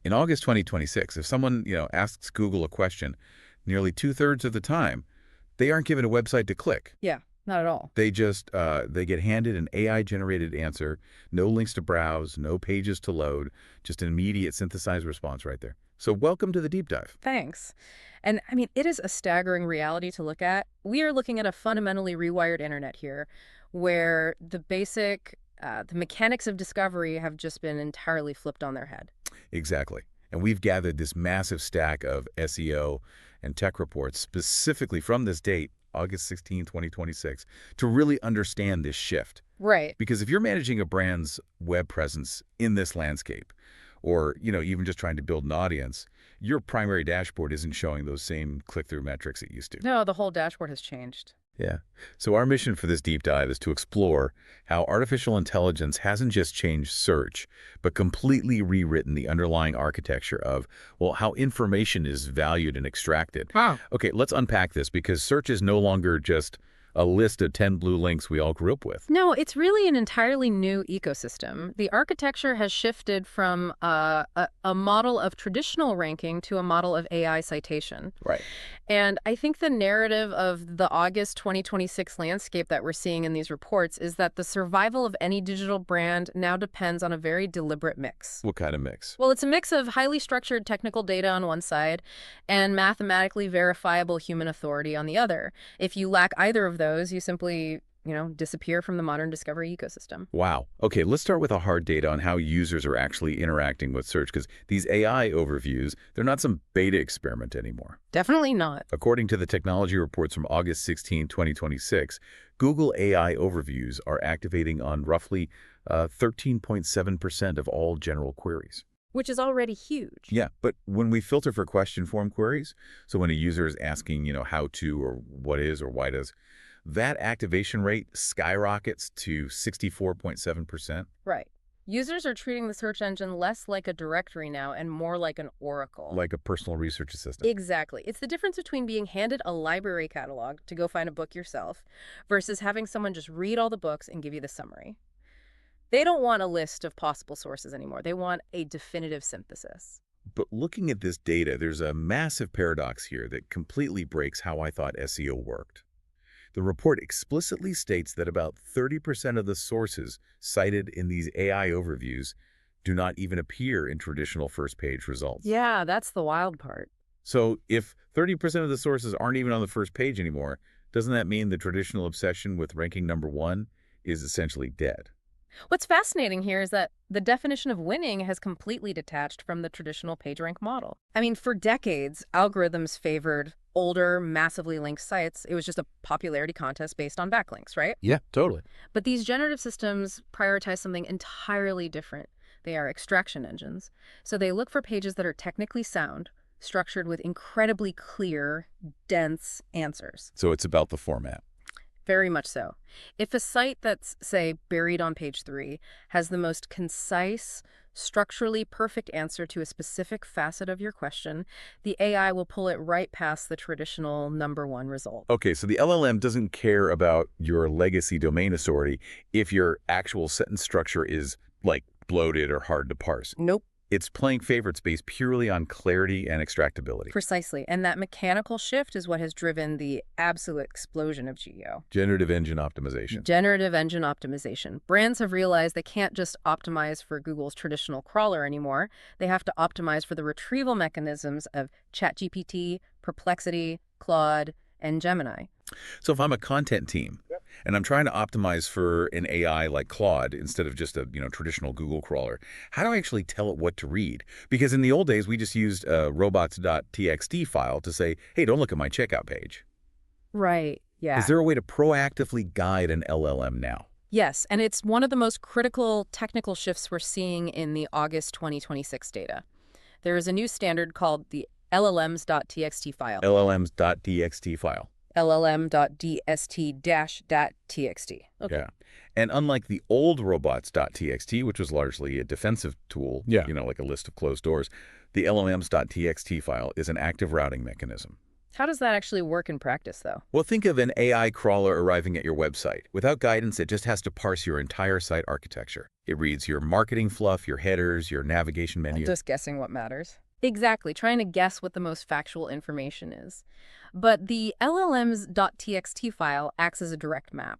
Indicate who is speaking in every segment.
Speaker 1: In August 2026, if someone, asks Google a question, nearly two-thirds of the time, they aren't given a website to click.
Speaker 2: Yeah, not at all.
Speaker 1: They just, they get handed an AI-generated answer, no links to browse, no pages to load, just an immediate synthesized response right there. So welcome to the deep dive.
Speaker 2: Thanks. And I mean, it is a staggering reality to look at. We are looking at a fundamentally rewired internet here, where the mechanics of discovery have just been entirely flipped on their head.
Speaker 1: Exactly. And we've gathered this massive stack of SEO and tech reports specifically from this date, August 16, 2026, to really understand this shift.
Speaker 2: Right.
Speaker 1: Because if you're managing a brand's web presence in this landscape, or, even just trying to build an audience, your primary dashboard isn't showing those same click-through metrics it used to.
Speaker 2: No, the whole dashboard has changed.
Speaker 1: Yeah. So our mission for this deep dive is to explore how artificial intelligence hasn't just changed search, but completely rewritten the underlying architecture of, well, how information is valued and extracted.
Speaker 2: Wow.
Speaker 1: Okay, let's unpack this because search is no longer just a list of 10 blue links we all grew up with.
Speaker 2: No, it's really an entirely new ecosystem. The architecture has shifted from a model of traditional ranking to a model of AI citation.
Speaker 1: Right.
Speaker 2: And I think the narrative of the August 2026 landscape that we're seeing in these reports is that the survival of any digital brand now depends on a very deliberate mix.
Speaker 1: What kind of mix?
Speaker 2: Well, it's a mix of highly structured technical data on one side and mathematically verifiable human authority on the other. If you lack either of those, you simply, disappear from the modern discovery ecosystem.
Speaker 1: Wow. Okay, let's start with the hard data on how users are actually interacting with search, because these AI overviews, they're not some beta experiment anymore.
Speaker 2: Definitely not.
Speaker 1: According to the technology reports from August 16, 2026, Google AI overviews are activating on roughly 13.7% of all general queries.
Speaker 2: Which is already huge.
Speaker 1: Yeah, but when we filter for question form queries, so when a user is asking, how to or what is or why does, that activation rate skyrockets to 64.7%.
Speaker 2: Right. Users are treating the search engine less like a directory now and more like an oracle.
Speaker 1: Like a personal research assistant.
Speaker 2: Exactly. It's the difference between being handed a library catalog to go find a book yourself versus having someone just read all the books and give you the summary. They don't want a list of possible sources anymore. They want a definitive synthesis.
Speaker 1: But looking at this data, there's a massive paradox here that completely breaks how I thought SEO worked. The report explicitly states that about 30% of the sources cited in these AI overviews do not even appear in traditional first-page results.
Speaker 2: Yeah, that's the wild part.
Speaker 1: So if 30% of the sources aren't even on the first page anymore, doesn't that mean the traditional obsession with ranking number one is essentially dead?
Speaker 2: What's fascinating here is that the definition of winning has completely detached from the traditional PageRank model. I mean, for decades, algorithms favored older, massively linked sites. It was just a popularity contest based on backlinks, right?
Speaker 1: Yeah, totally.
Speaker 2: But these generative systems prioritize something entirely different. They are extraction engines. So they look for pages that are technically sound, structured with incredibly clear, dense answers.
Speaker 1: So it's about the format.
Speaker 2: Very much so. If a site that's, say, buried on page 3 has the most concise, structurally perfect answer to a specific facet of your question, the AI will pull it right past the traditional number one result.
Speaker 1: Okay, so the LLM doesn't care about your legacy domain authority if your actual sentence structure is, bloated or hard to parse.
Speaker 2: Nope.
Speaker 1: It's playing favorites based purely on clarity and extractability.
Speaker 2: Precisely. And that mechanical shift is what has driven the absolute explosion of GEO.
Speaker 1: Generative Engine Optimization.
Speaker 2: Generative Engine Optimization. Brands have realized they can't just optimize for Google's traditional crawler anymore. They have to optimize for the retrieval mechanisms of ChatGPT, Perplexity, Claude, and Gemini.
Speaker 1: So if I'm a content team and I'm trying to optimize for an AI like Claude instead of just a traditional Google crawler, how do I actually tell it what to read? Because in the old days, we just used a robots.txt file to say, hey, don't look at my checkout page.
Speaker 2: Right, yeah.
Speaker 1: Is there a way to proactively guide an LLM now?
Speaker 2: Yes, and it's one of the most critical technical shifts we're seeing in the August 2026 data. There is a new standard called the llms.txt file.
Speaker 1: llms.txt file.
Speaker 2: llm.dst-.txt. Okay.
Speaker 1: Yeah. And unlike the old robots.txt, which was largely a defensive tool, like a list of closed doors, the llms.txt file is an active routing mechanism.
Speaker 2: How does that actually work in practice, though?
Speaker 1: Well, think of an AI crawler arriving at your website. Without guidance, it just has to parse your entire site architecture. It reads your marketing fluff, your headers, your navigation menu.
Speaker 2: Just guessing what matters. Exactly, trying to guess what the most factual information is. But the llms.txt file acts as a direct map.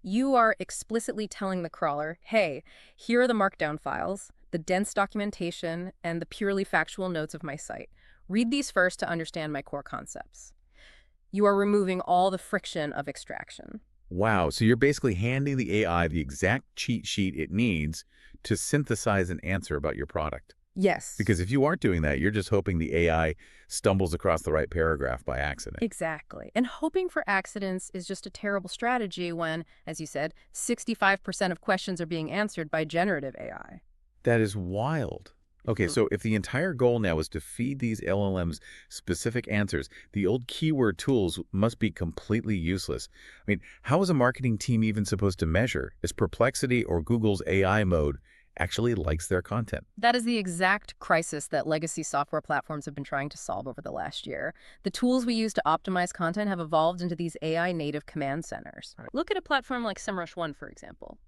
Speaker 2: You are explicitly telling the crawler, hey, here are the markdown files, the dense documentation, and the purely factual notes of my site. Read these first to understand my core concepts. You are removing all the friction of extraction.
Speaker 1: Wow, so you're basically handing the AI the exact cheat sheet it needs to synthesize an answer about your product.
Speaker 2: Yes.
Speaker 1: Because if you aren't doing that, you're just hoping the AI stumbles across the right paragraph by accident.
Speaker 2: Exactly. And hoping for accidents is just a terrible strategy when, as you said, 65% of questions are being answered by generative AI.
Speaker 1: That is wild. Okay, so if the entire goal now is to feed these LLMs specific answers, the old keyword tools must be completely useless. I mean, how is a marketing team even supposed to measure? Is Perplexity or Google's AI mode actually likes their content?
Speaker 2: That is the exact crisis that legacy software platforms have been trying to solve over the last year. The tools we use to optimize content have evolved into these AI-native command centers.
Speaker 1: Right.
Speaker 2: Look at a platform like Semrush One, for example.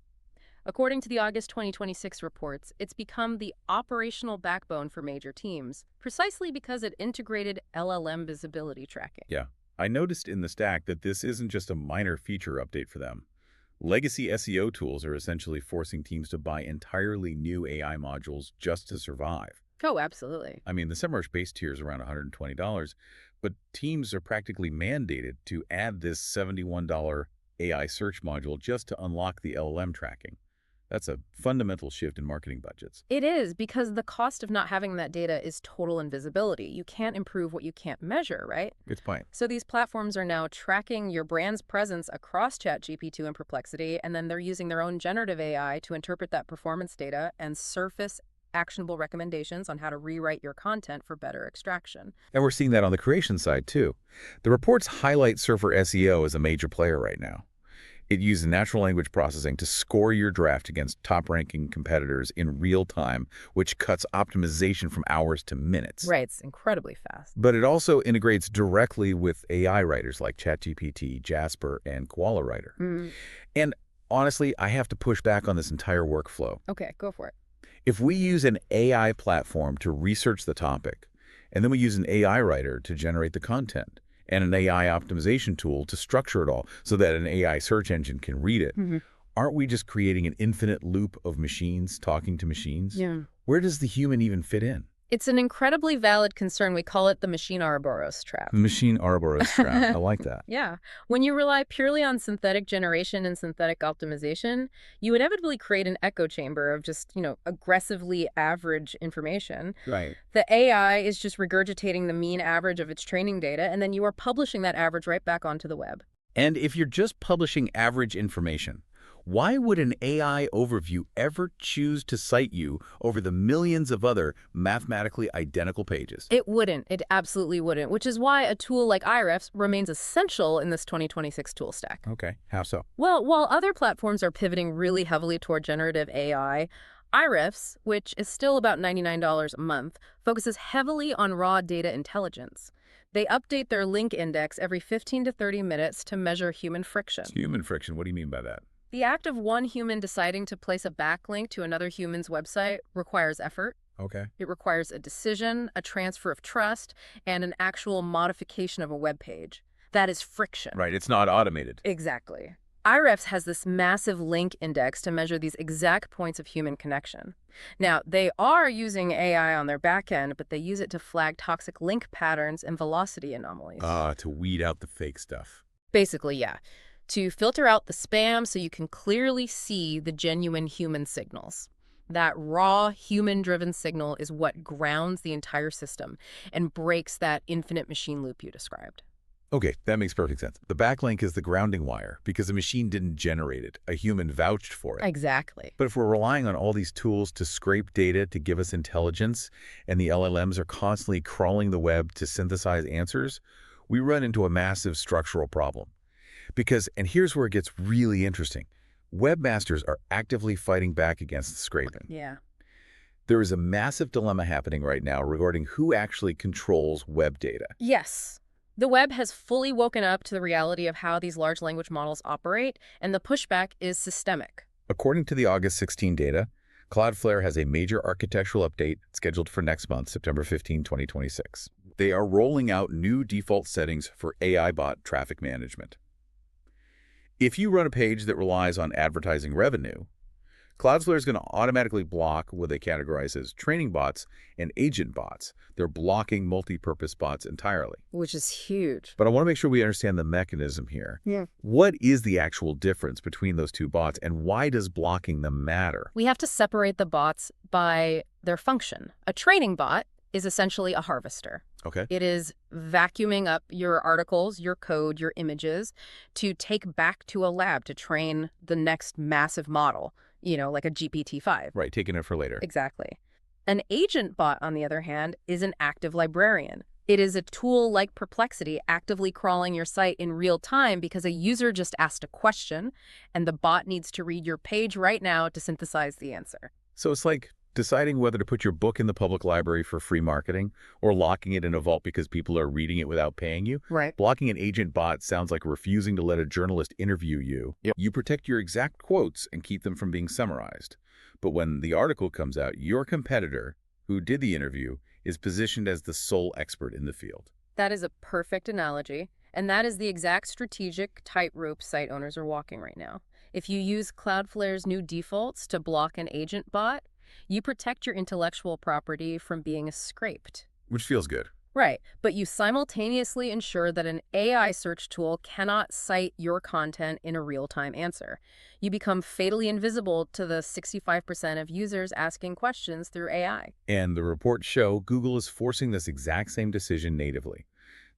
Speaker 2: According to the August 2026 reports, it's become the operational backbone for major teams, precisely because it integrated LLM visibility tracking.
Speaker 1: Yeah, I noticed in the stack that this isn't just a minor feature update for them. Legacy SEO tools are essentially forcing teams to buy entirely new AI modules just to survive.
Speaker 2: Oh, absolutely.
Speaker 1: I mean, the Semrush base tier is around $120, but teams are practically mandated to add this $71 AI search module just to unlock the LLM tracking. That's a fundamental shift in marketing budgets.
Speaker 2: It is, because the cost of not having that data is total invisibility. You can't improve what you can't measure, right?
Speaker 1: Good point.
Speaker 2: So these platforms are now tracking your brand's presence across ChatGPT and Perplexity, and then they're using their own generative AI to interpret that performance data and surface actionable recommendations on how to rewrite your content for better extraction.
Speaker 1: And we're seeing that on the creation side, too. The reports highlight Surfer SEO as a major player right now. It uses natural language processing to score your draft against top-ranking competitors in real time, which cuts optimization from hours to minutes.
Speaker 2: Right, it's incredibly fast.
Speaker 1: But it also integrates directly with AI writers like ChatGPT, Jasper, and Koala Writer. And honestly, I have to push back on this entire workflow.
Speaker 2: Okay, go for it.
Speaker 1: If we use an AI platform to research the topic, and then we use an AI writer to generate the content, and an AI optimization tool to structure it all so that an AI search engine can read it, aren't we just creating an infinite loop of machines talking to machines?
Speaker 2: Yeah.
Speaker 1: Where does the human even fit in?
Speaker 2: It's an incredibly valid concern. We call it the machine Ouroboros trap.
Speaker 1: The machine Ouroboros trap. I like that.
Speaker 2: Yeah. When you rely purely on synthetic generation and synthetic optimization, you inevitably create an echo chamber of just, aggressively average information.
Speaker 1: Right.
Speaker 2: The AI is just regurgitating the mean average of its training data, and then you are publishing that average right back onto the web.
Speaker 1: And if you're just publishing average information, why would an AI overview ever choose to cite you over the millions of other mathematically identical pages?
Speaker 2: It wouldn't. It absolutely wouldn't, which is why a tool like Ahrefs remains essential in this 2026 tool stack.
Speaker 1: Okay, how so?
Speaker 2: Well, while other platforms are pivoting really heavily toward generative AI, Ahrefs, which is still about $99 a month, focuses heavily on raw data intelligence. They update their link index every 15 to 30 minutes to measure human friction.
Speaker 1: Human friction, what do you mean by that?
Speaker 2: The act of one human deciding to place a backlink to another human's website requires effort.
Speaker 1: Okay.
Speaker 2: It requires a decision, a transfer of trust, and an actual modification of a web page. That is friction.
Speaker 1: Right, it's not automated.
Speaker 2: Exactly. Ahrefs has this massive link index to measure these exact points of human connection. Now, they are using AI on their backend, but they use it to flag toxic link patterns and velocity anomalies.
Speaker 1: To weed out the fake stuff.
Speaker 2: Basically, yeah. To filter out the spam so you can clearly see the genuine human signals. That raw, human-driven signal is what grounds the entire system and breaks that infinite machine loop you described.
Speaker 1: Okay, that makes perfect sense. The backlink is the grounding wire because the machine didn't generate it. A human vouched for it.
Speaker 2: Exactly.
Speaker 1: But if we're relying on all these tools to scrape data to give us intelligence, and the LLMs are constantly crawling the web to synthesize answers, we run into a massive structural problem. Because, and here's where it gets really interesting, webmasters are actively fighting back against the scraping.
Speaker 2: Yeah.
Speaker 1: There is a massive dilemma happening right now regarding who actually controls web data.
Speaker 2: Yes. The web has fully woken up to the reality of how these large language models operate, and the pushback is systemic.
Speaker 1: According to the August 16 data, Cloudflare has a major architectural update scheduled for next month, September 15, 2026. They are rolling out new default settings for AI bot traffic management. If you run a page that relies on advertising revenue, Cloudflare is going to automatically block what they categorize as training bots and agent bots. They're blocking multi-purpose bots entirely.
Speaker 2: Which is huge.
Speaker 1: But I want to make sure we understand the mechanism here.
Speaker 2: Yeah.
Speaker 1: What is the actual difference between those two bots, and why does blocking them matter?
Speaker 2: We have to separate the bots by their function. A training bot is essentially a harvester.
Speaker 1: Okay.
Speaker 2: It is vacuuming up your articles, your code, your images to take back to a lab to train the next massive model, like a GPT-5.
Speaker 1: Right, taking it for later.
Speaker 2: Exactly. An agent bot, on the other hand, is an active librarian. It is a tool like Perplexity actively crawling your site in real time because a user just asked a question, and the bot needs to read your page right now to synthesize the answer.
Speaker 1: So it's like deciding whether to put your book in the public library for free marketing or locking it in a vault because people are reading it without paying you.
Speaker 2: Right.
Speaker 1: Blocking an agent bot sounds like refusing to let a journalist interview you.
Speaker 2: Yep.
Speaker 1: You protect your exact quotes and keep them from being summarized. But when the article comes out, your competitor, who did the interview, is positioned as the sole expert in the field.
Speaker 2: That is a perfect analogy, and that is the exact strategic tightrope site owners are walking right now. If you use Cloudflare's new defaults to block an agent bot, you protect your intellectual property from being scraped.
Speaker 1: Which feels good.
Speaker 2: Right, but you simultaneously ensure that an AI search tool cannot cite your content in a real-time answer. You become fatally invisible to the 65% of users asking questions through AI.
Speaker 1: And the reports show Google is forcing this exact same decision natively.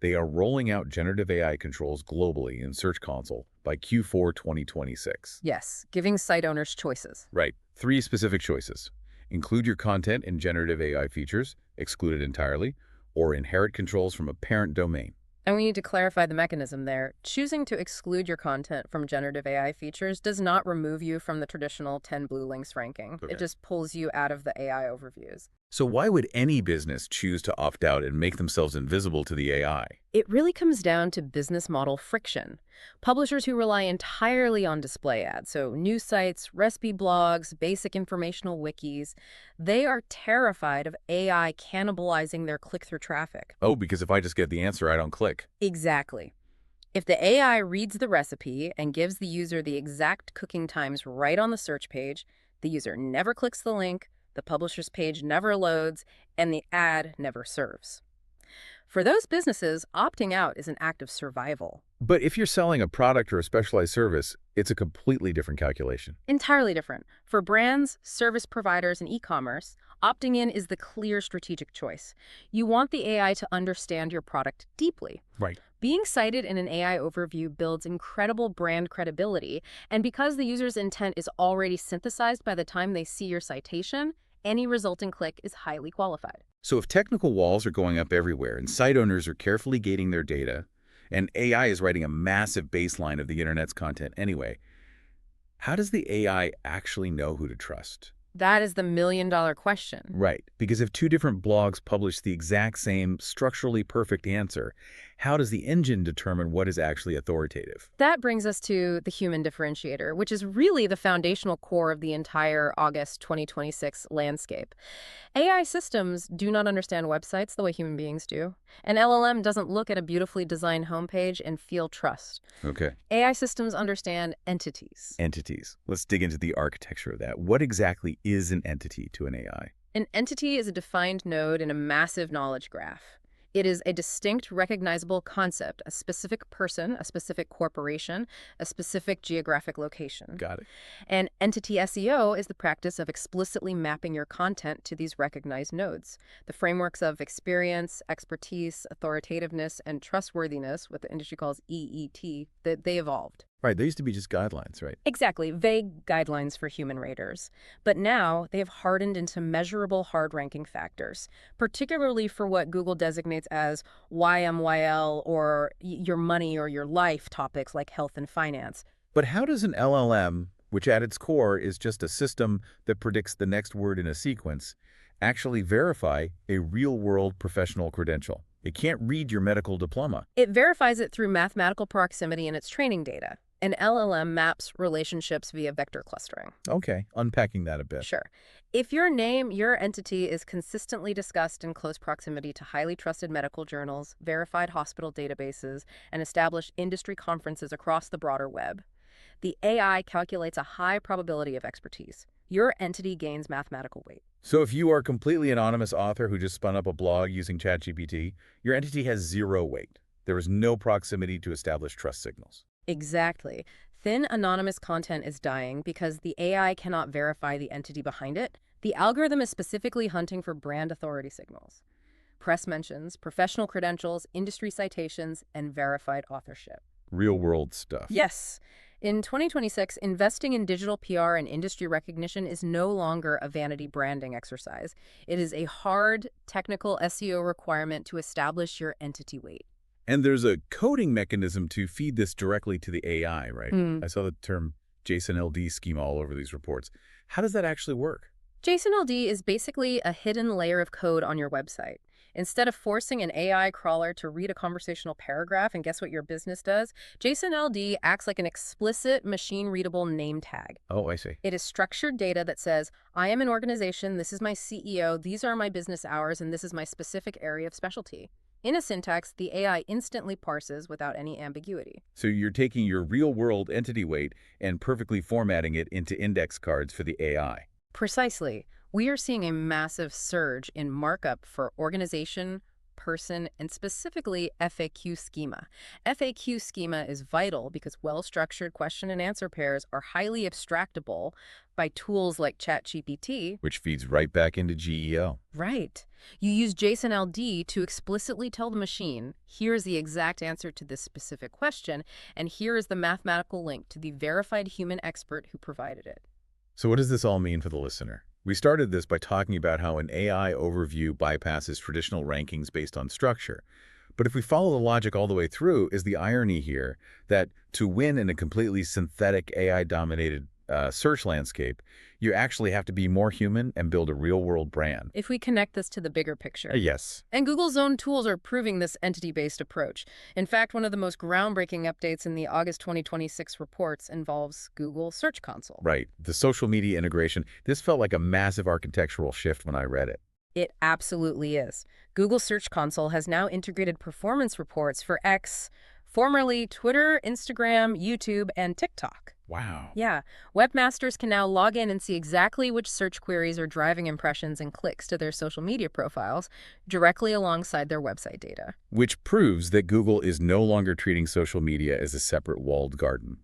Speaker 1: They are rolling out generative AI controls globally in Search Console by Q4 2026.
Speaker 2: Yes, giving site owners choices.
Speaker 1: Right. 3 specific choices. Include your content in generative AI features, exclude it entirely, or inherit controls from a parent domain.
Speaker 2: And we need to clarify the mechanism there. Choosing to exclude your content from generative AI features does not remove you from the traditional 10 blue links ranking.
Speaker 1: Okay.
Speaker 2: It just pulls you out of the AI overviews.
Speaker 1: So why would any business choose to opt out and make themselves invisible to the AI?
Speaker 2: It really comes down to business model friction. Publishers who rely entirely on display ads, so news sites, recipe blogs, basic informational wikis, they are terrified of AI cannibalizing their click-through traffic.
Speaker 1: Oh, because if I just get the answer, I don't click.
Speaker 2: Exactly. If the AI reads the recipe and gives the user the exact cooking times right on the search page, the user never clicks the link, the publisher's page never loads, and the ad never serves. For those businesses, opting out is an act of survival.
Speaker 1: But if you're selling a product or a specialized service, it's a completely different calculation.
Speaker 2: Entirely different. For brands, service providers, and e-commerce, opting in is the clear strategic choice. You want the AI to understand your product deeply.
Speaker 1: Right.
Speaker 2: Being cited in an AI overview builds incredible brand credibility, and because the user's intent is already synthesized by the time they see your citation, any resulting click is highly qualified.
Speaker 1: So if technical walls are going up everywhere and site owners are carefully gating their data, and AI is writing a massive baseline of the internet's content anyway, how does the AI actually know who to trust?
Speaker 2: That is the million-dollar question.
Speaker 1: Right, because if 2 different blogs publish the exact same structurally perfect answer, how does the engine determine what is actually authoritative?
Speaker 2: That brings us to the human differentiator, which is really the foundational core of the entire August 2026 landscape. AI systems do not understand websites the way human beings do. An LLM doesn't look at a beautifully designed homepage and feel trust.
Speaker 1: Okay.
Speaker 2: AI systems understand entities.
Speaker 1: Entities. Let's dig into the architecture of that. What exactly is an entity to an AI?
Speaker 2: An entity is a defined node in a massive knowledge graph. It is a distinct, recognizable concept, a specific person, a specific corporation, a specific geographic location.
Speaker 1: Got it.
Speaker 2: And entity SEO is the practice of explicitly mapping your content to these recognized nodes. The frameworks of experience, expertise, authoritativeness, and trustworthiness, what the industry calls EET, that they evolved.
Speaker 1: Right, there used to be just guidelines, right?
Speaker 2: Exactly, vague guidelines for human raters. But now they have hardened into measurable hard-ranking factors, particularly for what Google designates as YMYL or your money or your life topics like health and finance.
Speaker 1: But how does an LLM, which at its core is just a system that predicts the next word in a sequence, actually verify a real-world professional credential? It can't read your medical diploma.
Speaker 2: It verifies it through mathematical proximity in its training data. An LLM maps relationships via vector clustering.
Speaker 1: Okay, unpacking that a bit.
Speaker 2: Sure. If your name, your entity is consistently discussed in close proximity to highly trusted medical journals, verified hospital databases, and established industry conferences across the broader web, the AI calculates a high probability of expertise. Your entity gains mathematical weight.
Speaker 1: So if you are a completely anonymous author who just spun up a blog using ChatGPT, your entity has 0 weight. There is no proximity to establish trust signals.
Speaker 2: Exactly. Thin anonymous content is dying because the AI cannot verify the entity behind it. The algorithm is specifically hunting for brand authority signals, press mentions, professional credentials, industry citations, and verified authorship.
Speaker 1: Real-world stuff.
Speaker 2: Yes. In 2026, investing in digital PR and industry recognition is no longer a vanity branding exercise. It is a hard, technical SEO requirement to establish your entity weight.
Speaker 1: And there's a coding mechanism to feed this directly to the AI, right?
Speaker 2: Hmm.
Speaker 1: I saw the term JSON-LD schema all over these reports. How does that actually work?
Speaker 2: JSON-LD is basically a hidden layer of code on your website. Instead of forcing an AI crawler to read a conversational paragraph and guess what your business does, JSON-LD acts like an explicit machine-readable name tag.
Speaker 1: Oh, I see.
Speaker 2: It is structured data that says, I am an organization, this is my CEO, these are my business hours, and this is my specific area of specialty. In a syntax, the AI instantly parses without any ambiguity.
Speaker 1: So you're taking your real-world entity weight and perfectly formatting it into index cards for the AI.
Speaker 2: Precisely. We are seeing a massive surge in markup for organization, person, and specifically FAQ schema. FAQ schema is vital because well-structured question and answer pairs are highly abstractable by tools like ChatGPT.
Speaker 1: Which feeds right back into GEO.
Speaker 2: Right. You use JSON-LD to explicitly tell the machine, here's the exact answer to this specific question, and here is the mathematical link to the verified human expert who provided it.
Speaker 1: So what does this all mean for the listener? We started this by talking about how an AI overview bypasses traditional rankings based on structure. But if we follow the logic all the way through, is the irony here that to win in a completely synthetic AI-dominated search landscape, you actually have to be more human and build a real-world brand.
Speaker 2: If we connect this to the bigger picture.
Speaker 1: Yes.
Speaker 2: And Google's own tools are proving this entity-based approach. In fact, one of the most groundbreaking updates in the August 2026 reports involves Google Search Console.
Speaker 1: Right. The social media integration, this felt like a massive architectural shift when I read it.
Speaker 2: It absolutely is. Google Search Console has now integrated performance reports for X, formerly Twitter, Instagram, YouTube, and TikTok.
Speaker 1: Wow.
Speaker 2: Yeah, webmasters can now log in and see exactly which search queries are driving impressions and clicks to their social media profiles directly alongside their website data.
Speaker 1: Which proves that Google is no longer treating social media as a separate walled garden.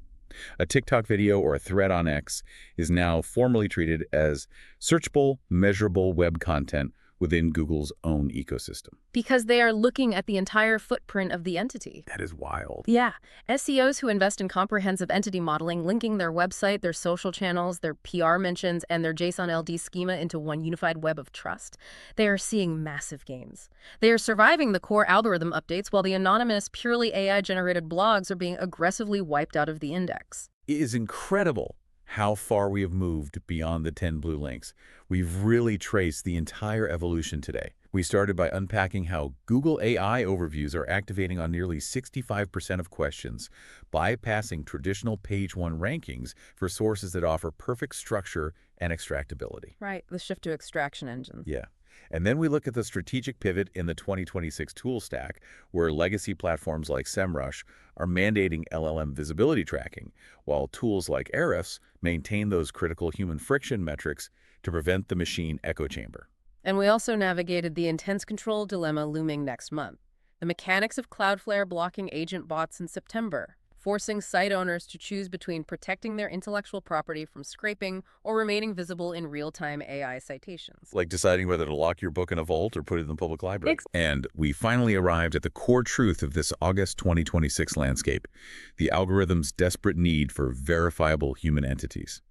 Speaker 1: A TikTok video or a thread on X is now formally treated as searchable, measurable web content within Google's own ecosystem.
Speaker 2: Because they are looking at the entire footprint of the entity.
Speaker 1: That is wild.
Speaker 2: Yeah. SEOs who invest in comprehensive entity modeling, linking their website, their social channels, their PR mentions, and their JSON-LD schema into one unified web of trust, they are seeing massive gains. They are surviving the core algorithm updates while the anonymous, purely AI-generated blogs are being aggressively wiped out of the index.
Speaker 1: It is incredible how far we have moved beyond the 10 blue links. We've really traced the entire evolution today. We started by unpacking how Google AI overviews are activating on nearly 65% of questions, bypassing traditional page 1 rankings for sources that offer perfect structure and extractability.
Speaker 2: Right, the shift to extraction engines.
Speaker 1: Yeah. And then we look at the strategic pivot in the 2026 tool stack, where legacy platforms like Semrush are mandating LLM visibility tracking, while tools like Ahrefs maintain those critical human friction metrics to prevent the machine echo chamber.
Speaker 2: And we also navigated the intense control dilemma looming next month. The mechanics of Cloudflare blocking agent bots in September, forcing site owners to choose between protecting their intellectual property from scraping or remaining visible in real-time AI citations.
Speaker 1: Like deciding whether to lock your book in a vault or put it in the public library. And we finally arrived at the core truth of this August 2026 landscape, the algorithm's desperate need for verifiable human entities.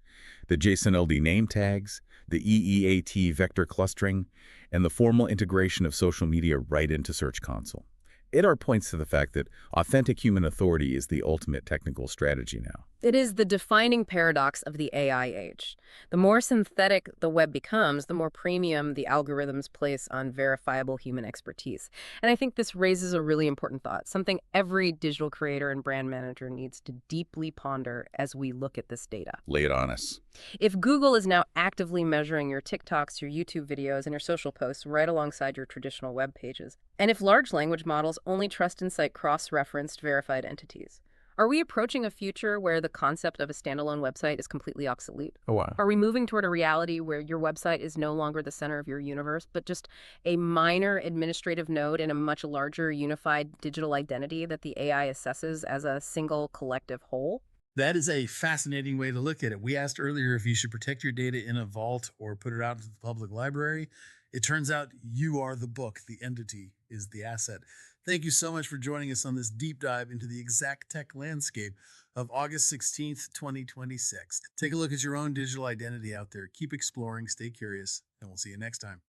Speaker 1: The JSON-LD name tags, the EEAT vector clustering, and the formal integration of social media right into Search Console. It all points to the fact that authentic human authority is the ultimate technical strategy now.
Speaker 2: It is the defining paradox of the AI age. The more synthetic the web becomes, the more premium the algorithms place on verifiable human expertise. And I think this raises a really important thought, something every digital creator and brand manager needs to deeply ponder as we look at this data.
Speaker 1: Lay it on us.
Speaker 2: If Google is now actively measuring your TikToks, your YouTube videos, and your social posts right alongside your traditional web pages, and if large language models only trust and cite cross-referenced verified entities, are we approaching a future where the concept of a standalone website is completely obsolete?
Speaker 1: Oh, wow.
Speaker 2: Are we moving toward a reality where your website is no longer the center of your universe, but just a minor administrative node in a much larger unified digital identity that the AI assesses as a single collective whole?
Speaker 3: That is a fascinating way to look at it. We asked earlier if you should protect your data in a vault or put it out into the public library. It turns out you are the book, the entity is the asset. Thank you so much for joining us on this deep dive into the exact tech landscape of August 16th, 2026. Take a look at your own digital identity out there. Keep exploring, stay curious, and we'll see you next time.